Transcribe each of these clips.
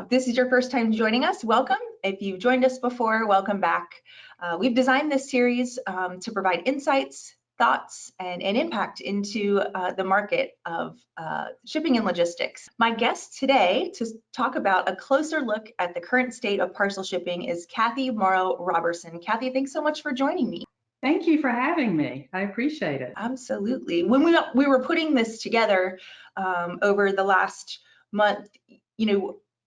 If this is your first time joining us, welcome. If you've joined us before, welcome back. We've designed this series to provide insights, thoughts, and impact into the market of shipping and logistics. My guest today to talk about a closer look at the current state of parcel shipping is Cathy Morrow-Roberson. Cathy, thanks so much for joining me. Thank you for having me. I appreciate it. Absolutely. When we were putting this together over the last month,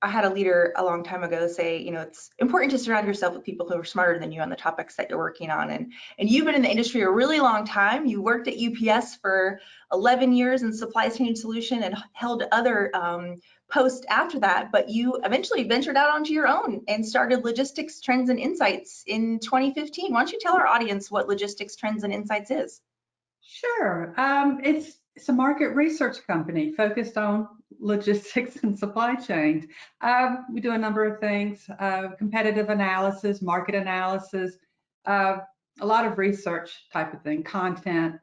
I had a leader a long time ago say, it's important to surround yourself with people who are smarter than you on the topics that you're working on. And you've been in the industry a really long time. You worked at UPS for 11 years in supply chain solution and held other posts after that, but you eventually ventured out onto your own and started Logistics Trends and Insights in 2015. Why don't you tell our audience what Logistics Trends and Insights is? Sure. It's a market research company focused on logistics and supply chains. We do a number of things, competitive analysis, market analysis, a lot of research type of thing, content,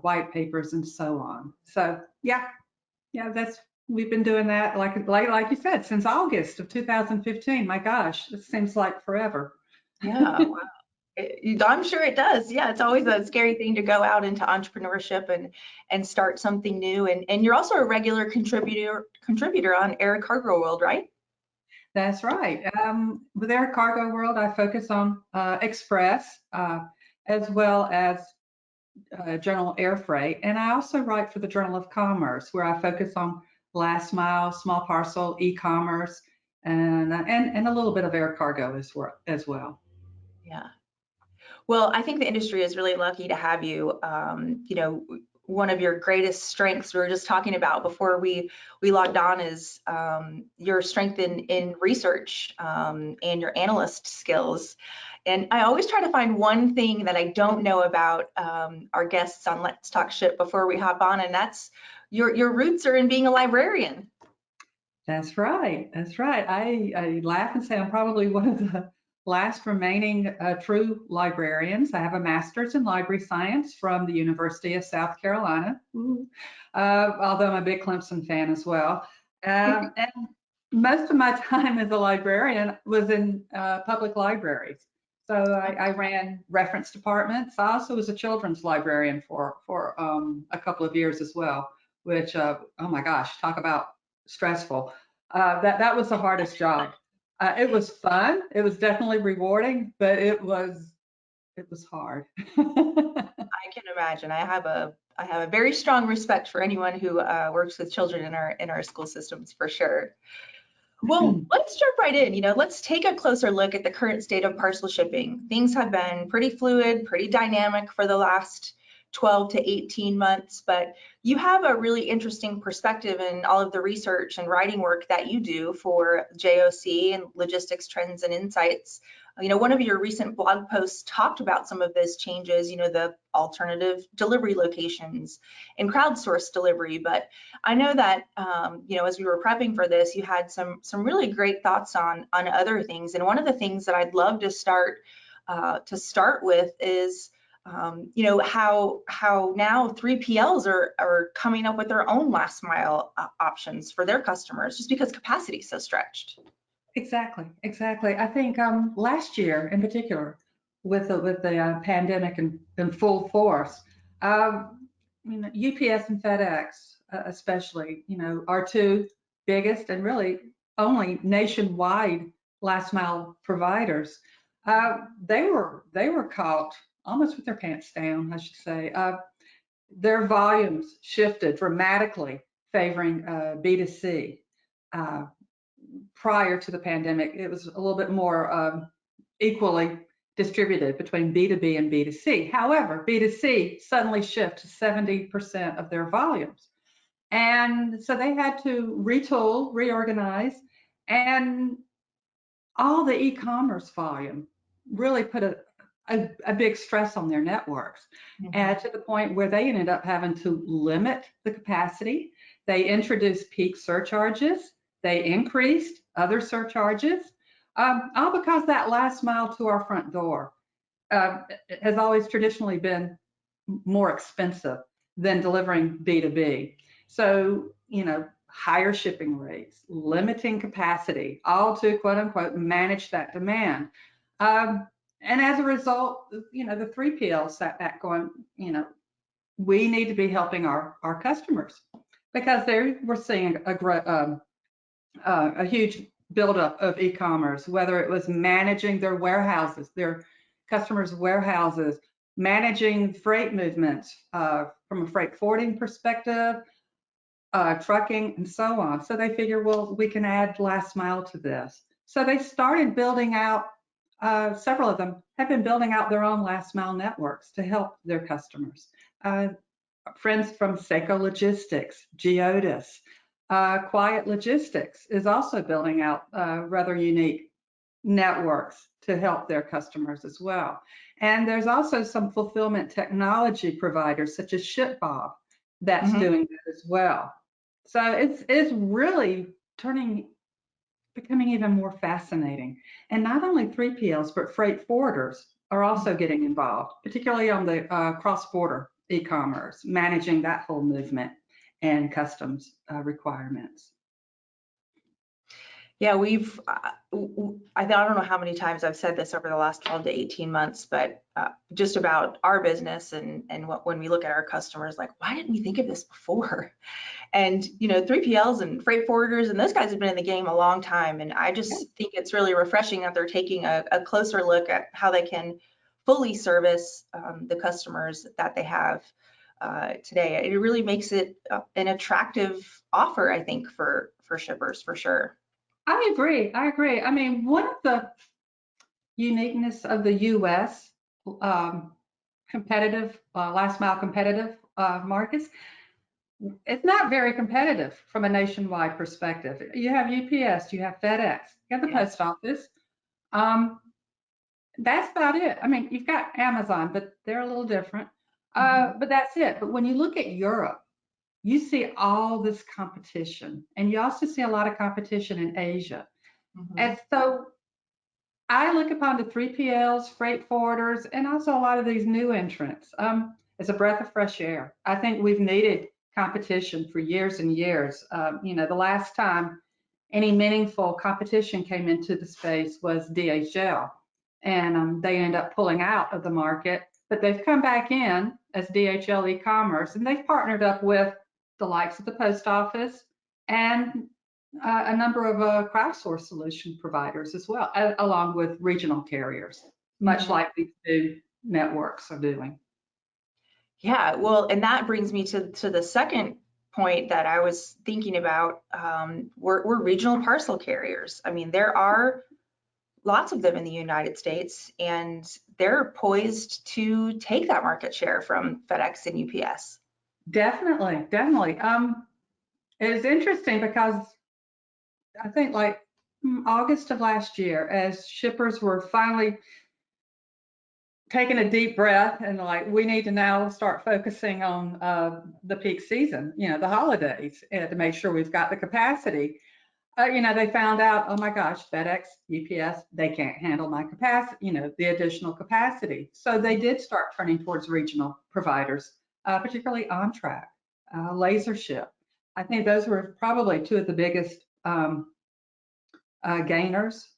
white papers, and so on. So yeah, we've been doing that, like you said, since August of 2015. My gosh, it seems like forever. Yeah, wow. I'm sure it does. Yeah, it's always a scary thing to go out into entrepreneurship and start something new. And you're also a regular contributor on Air Cargo World, right? That's right. With Air Cargo World, I focus on Express as well as Journal Air Freight, and I also write for the Journal of Commerce, where I focus on last mile, small parcel, e-commerce, and a little bit of air cargo as well. Yeah. Well, I think the industry is really lucky to have you. One of your greatest strengths we were just talking about before we logged on is your strength in research and your analyst skills. And I always try to find one thing that I don't know about our guests on Let's Talk Ship before we hop on, and that's your roots are in being a librarian. That's right. That's right. I laugh and say I'm probably one of the last remaining true librarians. I have a master's in library science from the University of South Carolina, although I'm a big Clemson fan as well. And most of my time as a librarian was in public libraries. So I ran reference departments. I also was a children's librarian for a couple of years as well, which, oh my gosh, talk about stressful. That was the hardest job. It was fun. It was definitely rewarding, but it was hard. I can imagine. I have a very strong respect for anyone who works with children in our school systems, for sure. Well, let's jump right in. Let's take a closer look at the current state of parcel shipping. Things have been pretty fluid, pretty dynamic for the last 12 to 18 months, but you have a really interesting perspective in all of the research and writing work that you do for JOC and Logistics Trends and Insights. One of your recent blog posts talked about some of those changes, the alternative delivery locations and crowdsourced delivery. But I know that, as we were prepping for this, you had some really great thoughts on other things. And one of the things that I'd love to start with is, how now 3PLs are coming up with their own last mile options for their customers just because capacity is so stretched. Exactly. I think last year in particular, with the pandemic in full force, UPS and FedEx especially, our two biggest and really only nationwide last mile providers. They were caught almost with their pants down, I should say. Their volumes shifted dramatically, favoring B2C. Prior to the pandemic, it was a little bit more equally distributed between B2B and B2C. However, B2C suddenly shifted to 70% of their volumes. And so they had to retool, reorganize, and all the e-commerce volume really put a big stress on their networks, and to the point where they ended up having to limit the capacity. They introduced peak surcharges. They increased other surcharges, all because that last mile to our front door has always traditionally been more expensive than delivering B2B. So, higher shipping rates, limiting capacity, all to quote unquote manage that demand. And as a result, the 3PLs sat back going, we need to be helping our customers because we're seeing a huge buildup of e-commerce, whether it was managing their warehouses, their customers' warehouses, managing freight movements from a freight forwarding perspective, trucking, and so on. So they figure, well, we can add last mile to this. So they started building out, several of them have been building out their own last mile networks to help their customers. Friends from Seiko Logistics, Geodis, Quiet Logistics is also building out rather unique networks to help their customers as well. And there's also some fulfillment technology providers such as ShipBob that's doing that as well. So it's really becoming even more fascinating. And not only 3PLs, but freight forwarders are also getting involved, particularly on the cross-border e-commerce, managing that whole movement and customs requirements. Yeah, I don't know how many times I've said this over the last 12 to 18 months, but just about our business and when we look at our customers, like, why didn't we think of this before? And, 3PLs and freight forwarders and those guys have been in the game a long time. And I just think it's really refreshing that they're taking a closer look at how they can fully service the customers that they have today. It really makes it an attractive offer, I think, for shippers, for sure. I agree. I mean, one of the uniqueness of the U.S. Competitive, last mile competitive markets, it's not very competitive from a nationwide perspective. You have UPS, you have FedEx, you have the post office. That's about it. I mean, you've got Amazon, but they're a little different. But that's it. But when you look at Europe, you see all this competition, and you also see a lot of competition in Asia. And so I look upon the 3PLs, freight forwarders, and also a lot of these new entrants as a breath of fresh air. I think we've needed competition for years and years. The last time any meaningful competition came into the space was DHL, and they ended up pulling out of the market, but they've come back in as DHL e-commerce, and they've partnered up with the likes of the post office and a number of crowdsourced solution providers as well, along with regional carriers, much like these new networks are doing. Yeah, well, and that brings me to the second point that I was thinking about. We're regional parcel carriers. I mean, there are lots of them in the United States, and they're poised to take that market share from FedEx and UPS. Definitely. It's interesting because I think like August of last year, as shippers were finally taking a deep breath and like, we need to now start focusing on the peak season, the holidays, to make sure we've got the capacity. They found out, oh my gosh, FedEx, UPS, they can't handle my capacity, the additional capacity. So they did start turning towards regional providers, particularly OnTrack, LaserShip. I think those were probably two of the biggest gainers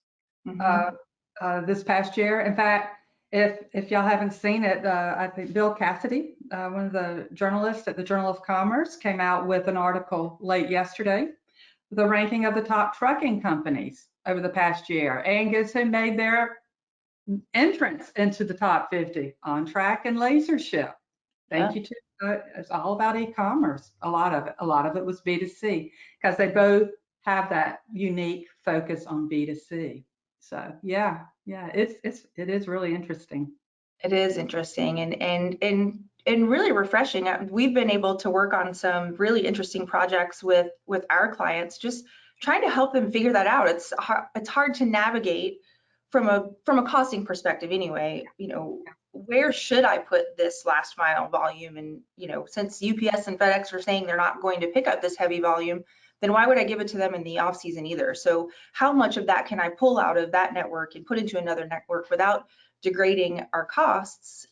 this past year. In fact, if y'all haven't seen it, I think Bill Cassidy, one of the journalists at the Journal of Commerce, came out with an article late yesterday, the ranking of the top trucking companies over the past year. And guess who made their entrance into the top 50? OnTrack and LaserShip. Thank you to it's all about e-commerce. A lot of it was B2C because they both have that unique focus on B2C. So yeah, it is really interesting. It is interesting and really refreshing. We've been able to work on some really interesting projects with our clients, just trying to help them figure that out. It's hard to navigate from a costing perspective anyway. Where should I put this last mile volume? And since UPS and FedEx are saying they're not going to pick up this heavy volume, then why would I give it to them in the off season either? So how much of that can I pull out of that network and put into another network without degrading our costs,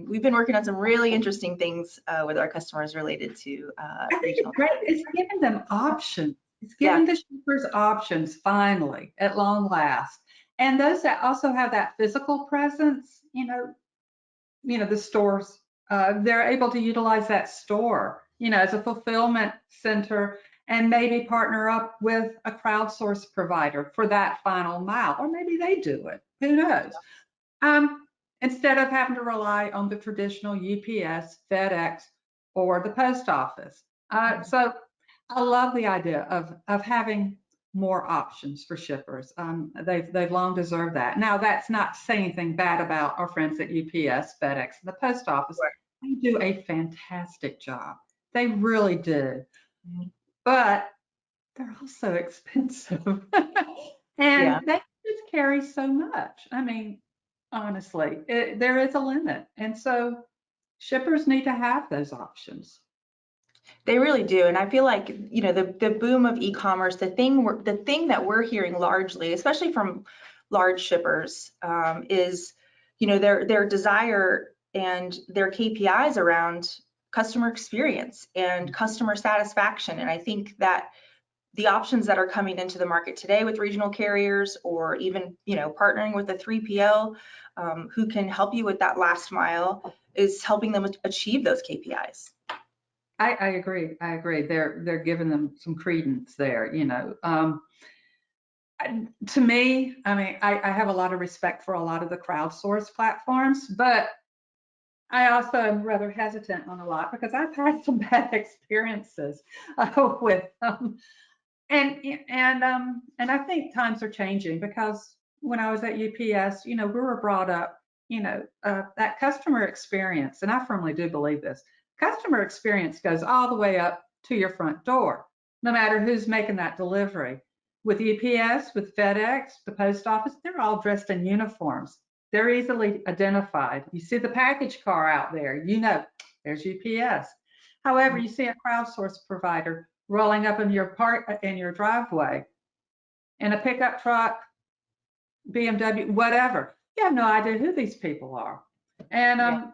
we've been working on some really interesting things with our customers related to I think regional it's great. It's carriers. giving them options. It's Yeah, giving the shippers options finally, at long last. And those that also have that physical presence, the stores, they're able to utilize that store, as a fulfillment center and maybe partner up with a crowdsourced provider for that final mile, or maybe they do it. Who knows? Instead of having to rely on the traditional UPS, FedEx, or the post office. So I love the idea of having more options for shippers. They've long deserved that. Now, that's not saying anything bad about our friends at UPS, FedEx, and the post office. sure. They do a fantastic job. They really do. Mhm. But they're also expensive. Yeah. And they just carry so much. I mean, honestly, there is a limit. And so shippers need to have those options. They really do. And I feel like, the boom of e-commerce, the thing that we're hearing largely, especially from large shippers, is, their desire and their KPIs around customer experience and customer satisfaction. And I think that the options that are coming into the market today with regional carriers, or even, partnering with a 3PL, who can help you with that last mile, is helping them achieve those KPIs. I agree. I agree. They're giving them some credence there. To me, I mean, I have a lot of respect for a lot of the crowdsourced platforms, but I also am rather hesitant on a lot because I've had some bad experiences with them. And I think times are changing because when I was at UPS, we were brought up, that customer experience, and I firmly do believe this. Customer experience goes all the way up to your front door, no matter who's making that delivery. With UPS, with FedEx, the post office, they're all dressed in uniforms. They're easily identified. You see the package car out there, there's UPS. However, you see a crowdsourced provider rolling up in your driveway in a pickup truck, BMW, whatever. You have no idea who these people are. And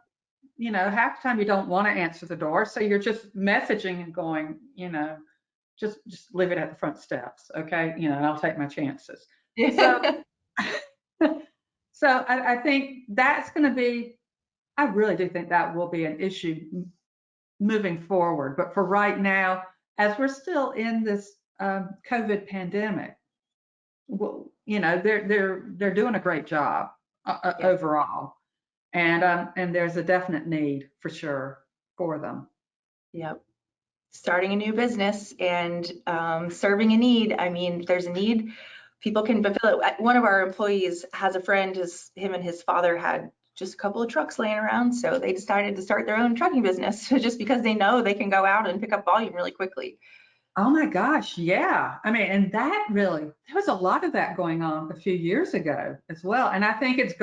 Yeah. half the time you don't want to answer the door, so you're just messaging and going, just leave it at the front steps, okay? And I'll take my chances. So so I think that's going to be, I really do think that will be an issue moving forward. But for right now, as we're still in this COVID pandemic, well, they're doing a great job Yeah. overall, and there's a definite need for sure for them. Yep. Starting a new business and serving a need. I mean, if there's a need, people can fulfill it. One of our employees has a friend, him and his father had just a couple of trucks laying around, so they decided to start their own trucking business just because they know they can go out and pick up volume really quickly. Oh my gosh, yeah. I mean, and there was a lot of that going on a few years ago as well. And I think it's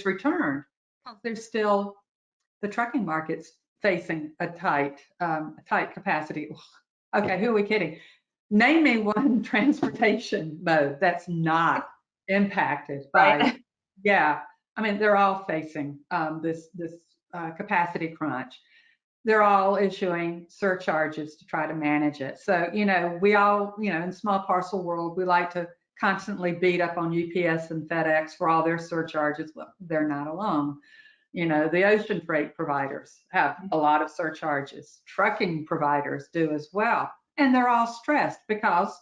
returned because there's still the trucking market's facing a tight capacity. Okay, who are we kidding? Name me one transportation mode that's not impacted by, Right? yeah. I mean, they're all facing this capacity crunch. They're all issuing surcharges to try to manage it. So, we all, in small parcel world, we like to constantly beat up on UPS and FedEx for all their surcharges. Well, they're not alone. The ocean freight providers have a lot of surcharges. Trucking providers do as well. And they're all stressed because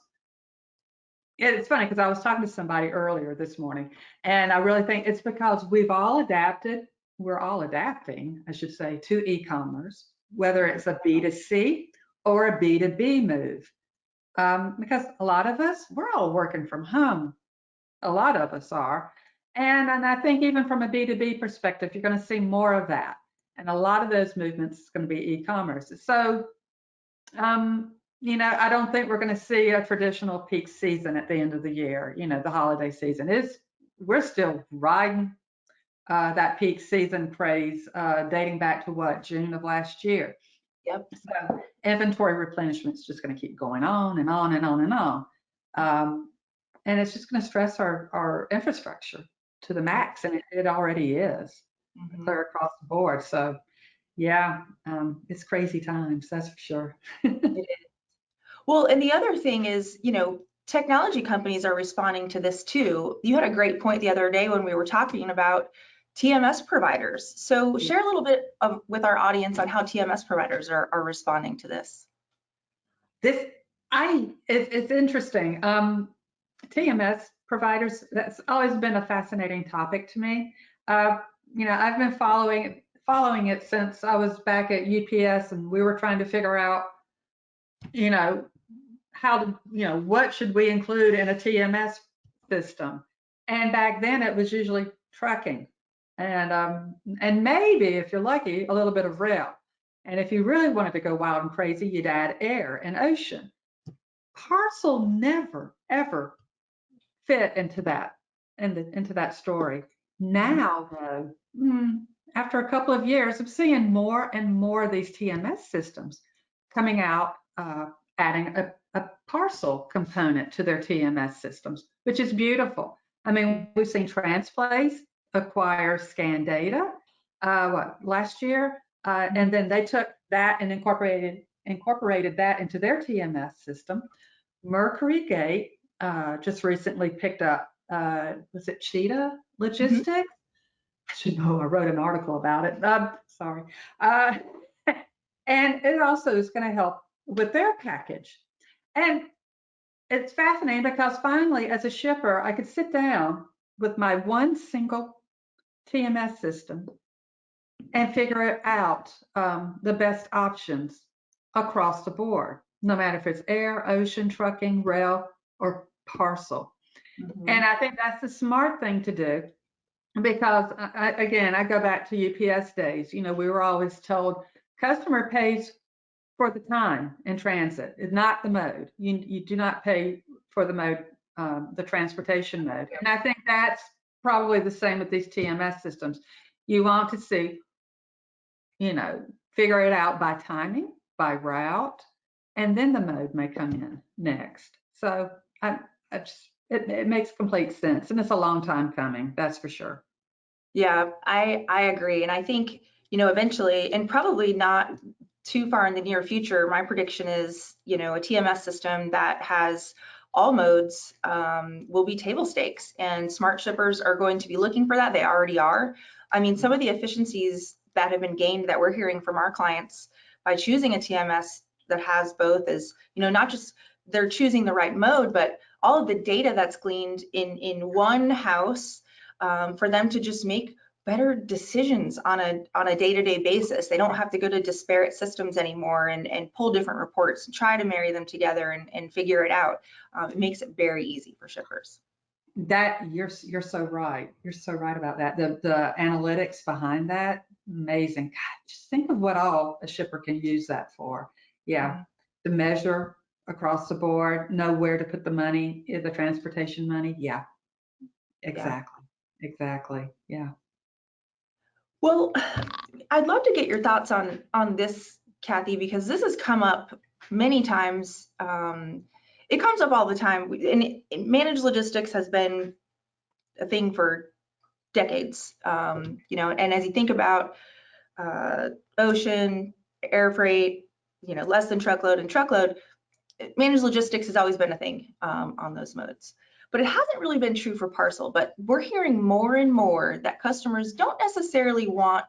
it's funny because I was talking to somebody earlier this morning, and I really think it's because we've all adapted. We're all adapting, I should say, to e-commerce, whether it's a B2C or a B2B move. Because a lot of us, we're all working from home. A lot of us are. And I think even from a B2B perspective, you're going to see more of that. And a lot of those movements is going to be e-commerce. So I don't think we're going to see a traditional peak season at the end of the year. The holiday season is, we're still riding that peak season craze dating back to what, June of last year. Yep. So inventory replenishment is just going to keep going on and on and on and on. And it's just going to stress our infrastructure. to the max, and it already is Mhm. clear across the board. So yeah, it's crazy times, that's for sure. Well, and the other thing is, technology companies are responding to this too. You had a great point the other day when we were talking about TMS providers. So share a little bit with our audience on how TMS providers are responding to this. This, it's interesting. TMS providers, that's always been a fascinating topic to me. Uh, I've been following it since I was back at UPS, and we were trying to figure out, you know, how to, what should we include in a TMS system? And back then it was usually trucking and maybe if you're lucky, a little bit of rail. And if you really wanted to go wild and crazy, you'd add air and ocean. Parcel never ever fit into that story. Mhm. Now though, after a couple of years, I'm seeing more and more of these TMS systems coming out, adding a parcel component to their TMS systems, which is beautiful. I mean, we've seen Transplace acquire scan data, last year, and then they took that and incorporated that into their TMS system. Mercury Gate just recently picked up, was it Cheetah Mhm. Logistics? I should know, I wrote an article about it. Sorry. Uh, and it also is going to help with their package. And it's fascinating because finally, as a shipper, I could sit down with my one single TMS system and figure out the best options across the board, no matter if it's air, ocean, trucking, rail, or parcel. And Mhm. I think that's the smart thing to do because, again, I go back to UPS days. We were always told customer pays for the time in transit, it's not the mode. You do not pay for the mode, the transportation mode. And I think that's probably the same with these TMS systems. You want to see, you know, figure it out by timing, by route, and then the mode may come in next. So it makes complete sense, and it's a long time coming, that's for sure. Yeah, I agree. And I think, eventually, and probably not too far in the near future, my prediction is, a TMS system that has all modes will be table stakes, and smart shippers are going to be looking for that. They already are. I mean, some of the efficiencies that have been gained that we're hearing from our clients by choosing a TMS that has both is, not just they're choosing the right mode, but all of the data that's gleaned in one house for them to just make better decisions on a day-to-day basis. They don't have to go to disparate systems anymore and pull different reports and try to marry them together and figure it out. It makes it very easy for shippers. That you're so right. You're so right about that. The analytics behind that, amazing. God, just think of what all a shipper can use that for. Yeah, Mhm. to measure across the board, know where to put the money, the transportation money. Yeah, Yeah. exactly, exactly. Yeah. Well, I'd love to get your thoughts on this, Cathy, because this has come up many times. It comes up all the time, and managed logistics has been a thing for decades. And as you think about uh, ocean, air freight, less than truckload and truckload, managed logistics has always been a thing on those modes. But it hasn't really been true for parcel. But we're hearing more and more that customers don't necessarily want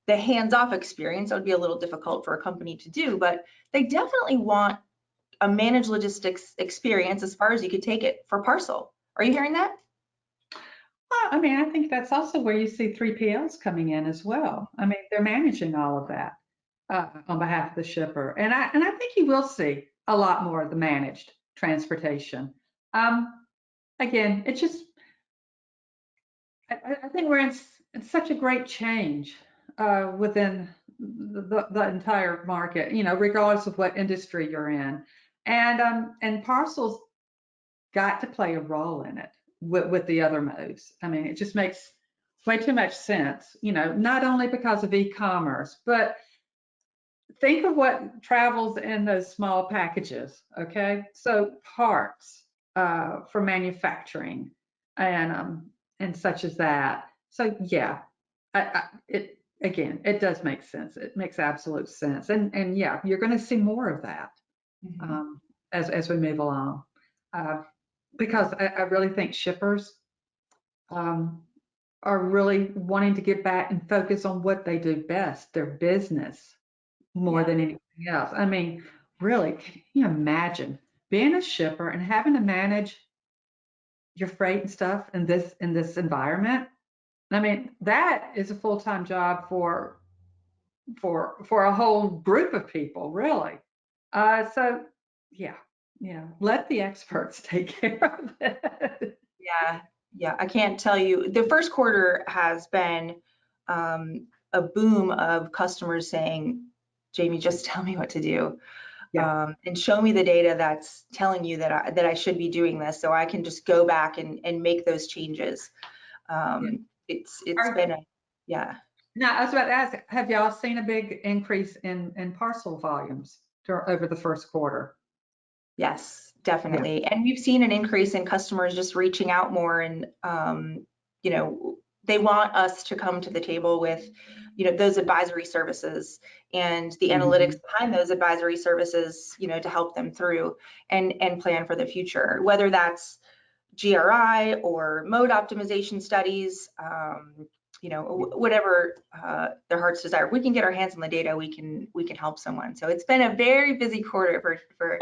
the hands-off experience. That would be a little difficult for a company to do, but they definitely want a managed logistics experience as far as you could take it for parcel. Are you hearing that? Well, I mean, I think that's also where you see 3PLs coming in as well. I mean, they're managing all of that on behalf of the shipper, and I think you will see a lot more of the managed transportation. Um, Again, it's just I think we're in such a great change within the entire market. Regardless of what industry you're in, and parcels got to play a role in it with the other modes. I mean, it just makes way too much sense, not only because of e-commerce, but think of what travels in those small packages, okay? So parts for manufacturing and and such as that. So yeah, it again, it does make sense. It makes absolute sense, and yeah, you're going to see more of that Mhm. um, as we move along, uh, because I really think shippers um, are really wanting to get back and focus on what they do best, their business, more Yeah. than anything else. I mean, really, can you imagine being a shipper and having to manage your freight and stuff in this environment? I mean, that is a full-time job for a whole group of people, really. So yeah, yeah, let the experts take care of it. Yeah, yeah. I can't tell you. The first quarter has been a boom of customers saying, Jamie, just tell me what to do. Yeah, And show me the data that's telling you that I should be doing this so I can just go back and make those changes. yeah. It's Are, been a, yeah. now, I was about to ask, have y'all seen a big increase in parcel volumes over the first quarter? Yes, Yeah. definitely. And we've seen an increase in customers just reaching out more and, you know, they want us to come to the table with, you know, those advisory services and the analytics Mhm. behind those advisory services, you know, to help them through and plan for the future, whether that's GRI or mode optimization studies, you know, whatever their heart's desire. If we can get our hands on the data, we can help someone. So it's been a very busy quarter for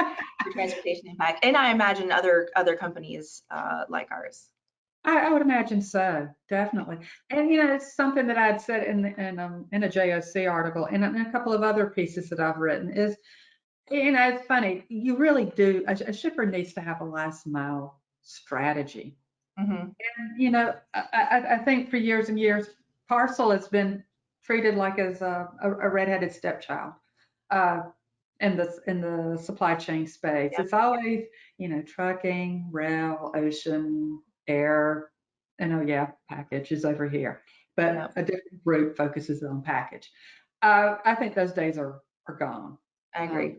transportation impact, and I imagine other companies like ours. I would imagine so, definitely. And you know, it's something that I'd said in a JOC article and in a couple of other pieces that I've written is, you know, it's funny. You really do. A shipper needs to have a last mile strategy. Hmm. And you know, I think for years and years, Parcel has been treated like as a redheaded stepchild. Uh, in the supply chain space. Yeah, It's always, you know, trucking, rail, ocean, air, and oh yeah, package is over here. yeah, But a different group focuses on package. I think those days are gone. I Um, agree.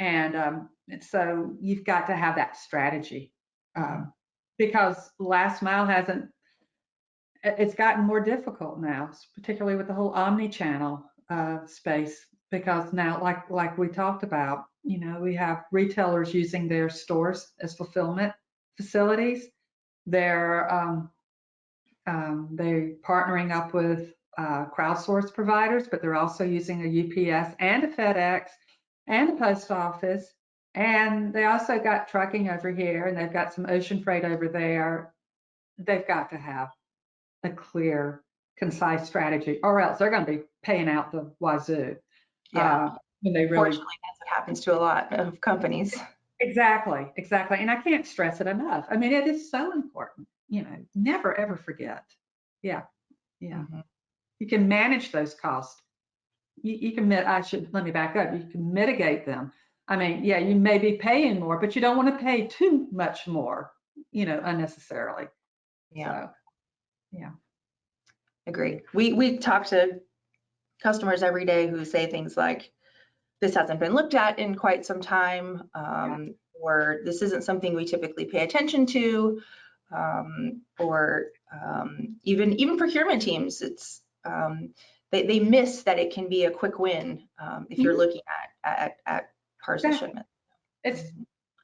and so you've got to have that strategy Hmm. um, because last mile hasn't. It's gotten more difficult now, particularly with the whole omni-channel space, because now, like we talked about, you know, we have retailers using their stores as fulfillment facilities. They're they're partnering up with crowdsourced providers, but they're also using a UPS and a FedEx and a post office. And they also got trucking over here, and they've got some ocean freight over there. They've got to have a clear, concise strategy, or else they're going to be paying out the wazoo. Yeah. When they really Unfortunately, that's what happens to a lot of companies. exactly, and I can't stress it enough. I mean, it is so important. You know, never ever forget. Yeah, yeah. Hmm. You can manage those costs. You can. I should let me back up. You can mitigate them. I mean, yeah, you may be paying more, but you don't want to pay too much more. You know, unnecessarily. Yeah, So yeah. agree. We talk to customers every day who say things like, this hasn't been looked at in quite some time, or this isn't something we typically pay attention to, or even procurement teams. They miss that it can be a quick win if you're Mhm. looking at parcel Exactly. shipment. It's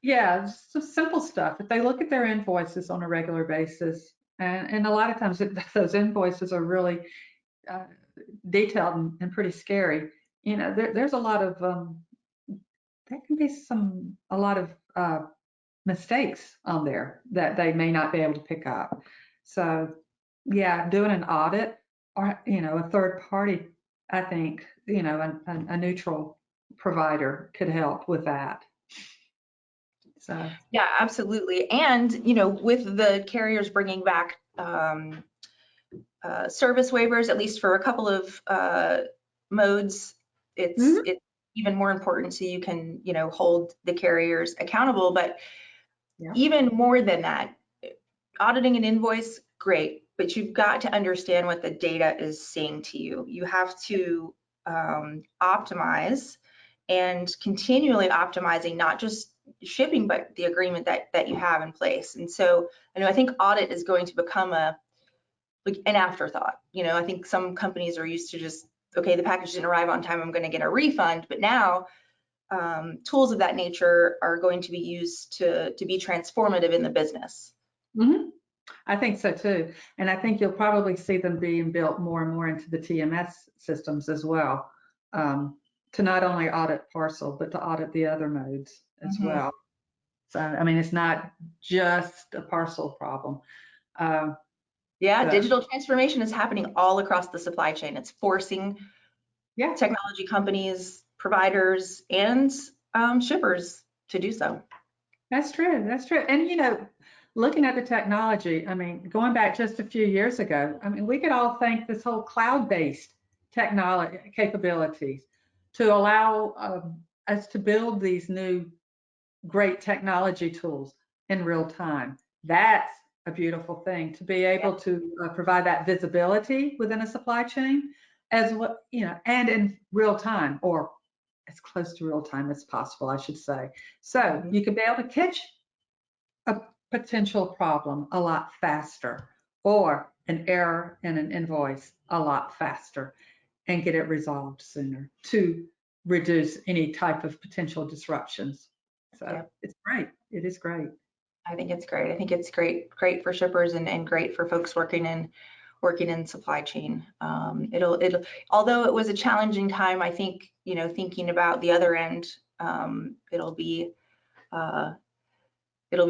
yeah, it's just simple stuff. If they look at their invoices on a regular basis, and a lot of times those invoices are really uh, detailed and pretty scary. You know, there's a lot of there can be a lot of mistakes on there that they may not be able to pick up. So yeah, doing an audit or you know a third party, I think you know a neutral provider could help with that. So. Yeah, absolutely. And with the carriers bringing back service waivers, at least for a couple of modes, it's Mhm. it's even more important so you can hold the carriers accountable. But Yeah. even more than that, auditing an invoice, great, but you've got to understand what the data is saying to you. You have to optimize and continually optimizing not just shipping, but the agreement that you have in place. And so I think audit is going to become like an afterthought. You know, I think some companies are used to just, okay, the package didn't arrive on time, I'm going to get a refund. But now tools of that nature are going to be used to be transformative in the business. Mm-hmm. I think so too. And I think you'll probably see them being built more and more into the TMS systems as well, to not only audit parcel, but to audit the other modes as Mm-hmm. well. So, I mean, it's not just a parcel problem. Uh, Yeah, so, digital transformation is happening all across the supply chain. It's forcing yeah, technology companies, providers, and shippers to do so. that's true. That's true. And, you know, looking at the technology, I mean, going back just a few years ago, I mean, we could all think this whole cloud-based technology capabilities to allow us to build these new great technology tools in real time. That's a beautiful thing to be able to provide that visibility within a supply chain as well, you know, and in real time, or as close to real time as possible, I should say. So Mhm. you can be able to catch a potential problem a lot faster, or an error in an invoice a lot faster, and get it resolved sooner to reduce any type of potential disruptions. So Yeah, it's great. It is great. I think it's great. I think it's great for shippers and great for folks working in supply chain. It'll although it was a challenging time, I think, you know, thinking about the other end, uh, it'll be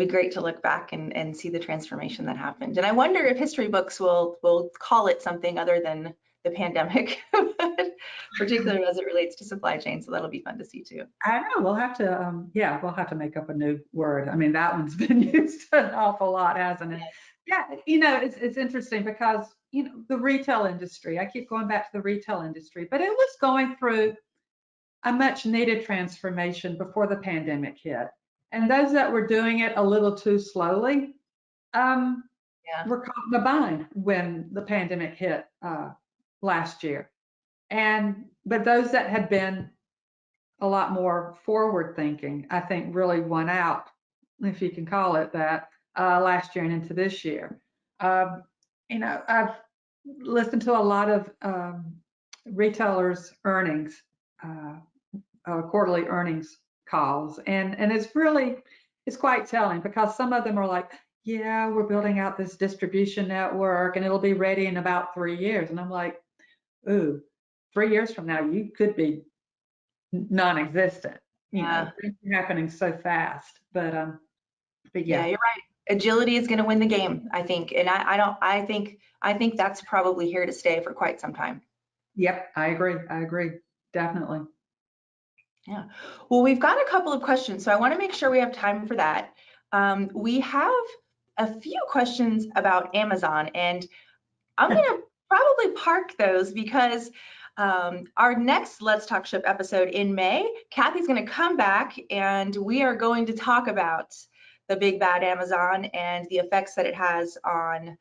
great to look back and see the transformation that happened. And I wonder if history books will call it something other than the pandemic, particularly as it relates to supply chain. So that'll be fun to see too. I know we'll have to, yeah, we'll have to make up a new word. I mean, that one's been used an awful lot, hasn't it? Yeah, you know, it's interesting because, you know, the retail industry, I keep going back to the retail industry, but it was going through a much needed transformation before the pandemic hit. And those that were doing it a little too slowly um, Yeah. were caught in a bind when the pandemic hit last year. But those that had been a lot more forward thinking, I think really won out, if you can call it that, last year and into this year. Um, you know, I've listened to a lot of retailers' earnings, uh, quarterly earnings calls, and it's quite telling because some of them are like, yeah, we're building out this distribution network and it'll be ready in about 3 years, and I'm like, ooh, 3 years from now you could be non-existent. You know, Yeah. things are happening so fast. But Yeah, yeah, you're right. Agility is going to win the game, I think. And I don't, I think that's probably here to stay for quite some time. yep, I agree. I agree. Definitely. Yeah. Well, we've got a couple of questions, so I want to make sure we have time for that. We have a few questions about Amazon, and I'm going to probably park those because our next Let's Talk Ship episode in May, Cathy's going to come back and we are going to talk about the big bad Amazon and the effects that it has on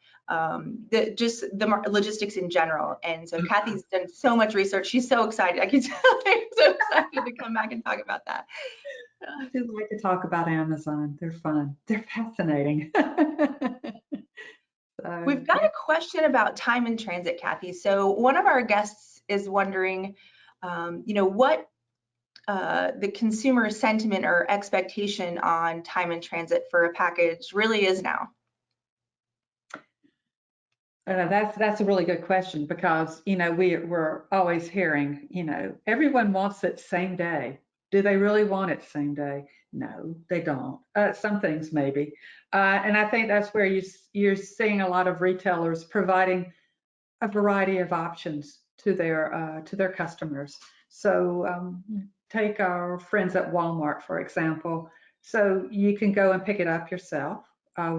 just the logistics in general. And so Cathy's done so much research. She's so excited. I can tell I'm so excited to come back and talk about that. I do like to talk about Amazon. They're fun. They're fascinating. So We've got yeah. a question about time in transit, Cathy. So one of our guests is wondering, what the consumer sentiment or expectation on time in transit for a package really is now. That's a really good question because you know we're always hearing, you know, everyone wants it same day. Do they really want it same day? No, they don't. Some things maybe, and I think that's where you're seeing a lot of retailers providing a variety of options to their customers. So take our friends at Walmart for example. So you can go and pick it up yourself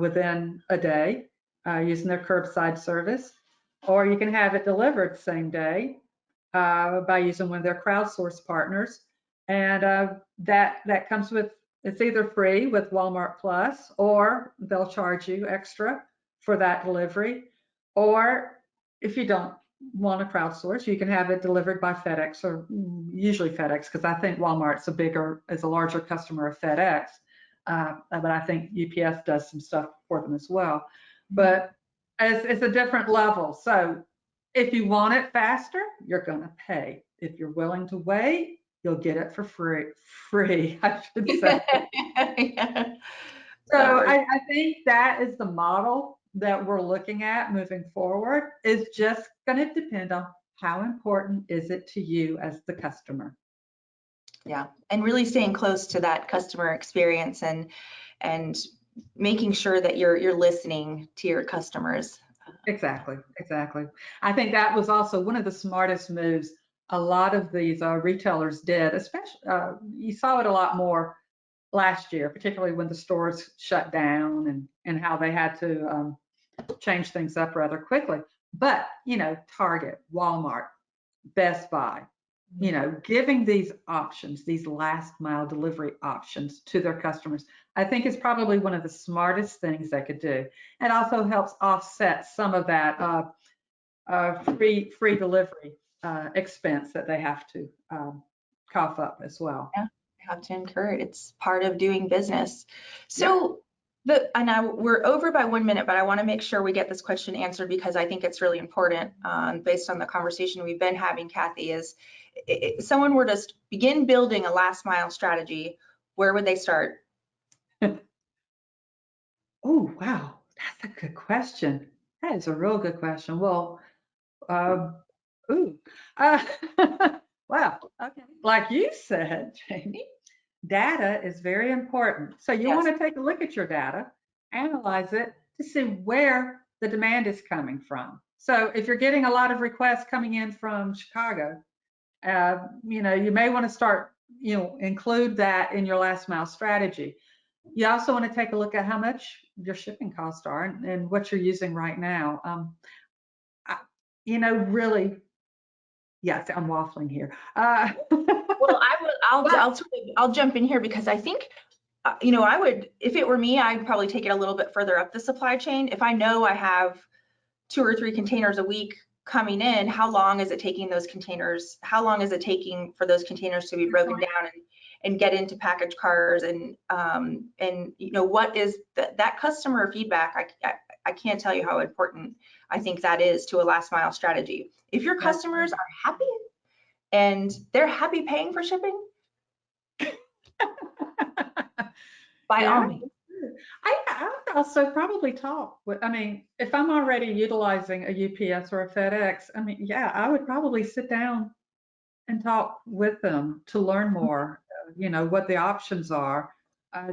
within a day using their curbside service, or you can have it delivered same day by using one of their crowdsourced partners, and that comes with, it's either free with Walmart Plus, or they'll charge you extra for that delivery, or if you don't want to crowdsource, you can have it delivered by FedEx, or usually FedEx, because I think Walmart's is a larger customer of FedEx, but I think UPS does some stuff for them as well. But It's a different level. So if you want it faster, you're going to pay. If you're willing to wait, you'll get it for free. Free, I should say. Yeah. So No, I think that is the model that we're looking at moving forward. Is just going to depend on how important is it to you as the customer. yeah, and really staying close to that customer experience and making sure that you're listening to your customers. Exactly, exactly. I think that was also one of the smartest moves a lot of these retailers did, especially you saw it a lot more last year, particularly when the stores shut down and how they had to change things up rather quickly. But, you know, Target, Walmart, Best Buy, you know, giving these options, these last mile delivery options to their customers, I think is probably one of the smartest things they could do. It also helps offset some of that free delivery expense that they have to cough up as well. Yeah, you have to incur it. It's part of doing business. Yep. So we're over by 1 minute, but I want to make sure we get this question answered because I think it's really important based on the conversation we've been having, Cathy, is if someone were to begin building a last mile strategy, where would they start? Oh, wow. That's a good question. That is a real good question. Well, um, ooh, uh, wow. Okay. Like you said, Jamie, data is very important. So you want Yes. to take a look at your data, analyze it to see where the demand is coming from. So if you're getting a lot of requests coming in from Chicago, you know, you may want to start, you know, include that in your last mile strategy. You also want to take a look at how much your shipping costs are and what you're using right now. I, you know, really, yes, I'm waffling here. Well, I will. But I'll jump in here because I think I would, if it were me, I'd probably take it a little bit further up the supply chain. If I know I have 2 or 3 containers a week coming in, how long is it taking those containers? How long is it taking for those containers to be broken down and get into package cars? And what is that customer feedback? I can't tell you how important I think that is to a last mile strategy. If your customers are happy and they're happy paying for shipping, by all yeah, means. I would also probably talk with, I mean, if I'm already utilizing a UPS or a FedEx, I mean, yeah, I would probably sit down and talk with them to learn more, you know, what the options are.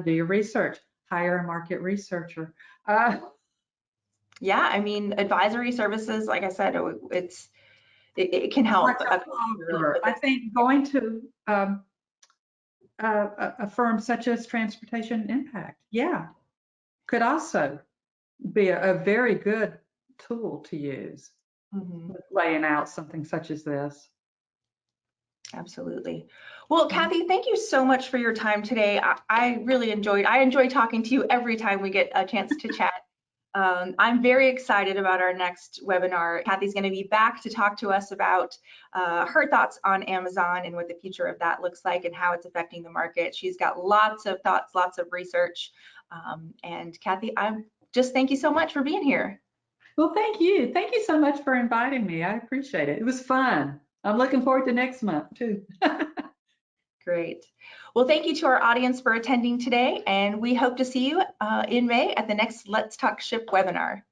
Do your research, hire a market researcher. Uh, Yeah, I mean, advisory services, like I said, it can like help a a customer really broker. I quickly. think going to a firm such as Transportation Impact, yeah, could also be a very good tool to use Mhm. with laying out something such as this. Absolutely. Well, Mhm. Cathy, thank you so much for your time today. I enjoy talking to you every time we get a chance to chat. I'm very excited about our next webinar. Cathy's going to be back to talk to us about her thoughts on Amazon and what the future of that looks like and how it's affecting the market. She's got lots of thoughts, lots of research. And Cathy, thank you so much for being here. Well, thank you. Thank you so much for inviting me. I appreciate it. It was fun. I'm looking forward to next month too. Great. Well, thank you to our audience for attending today, and we hope to see you in May at the next Let's Talk Ship webinar.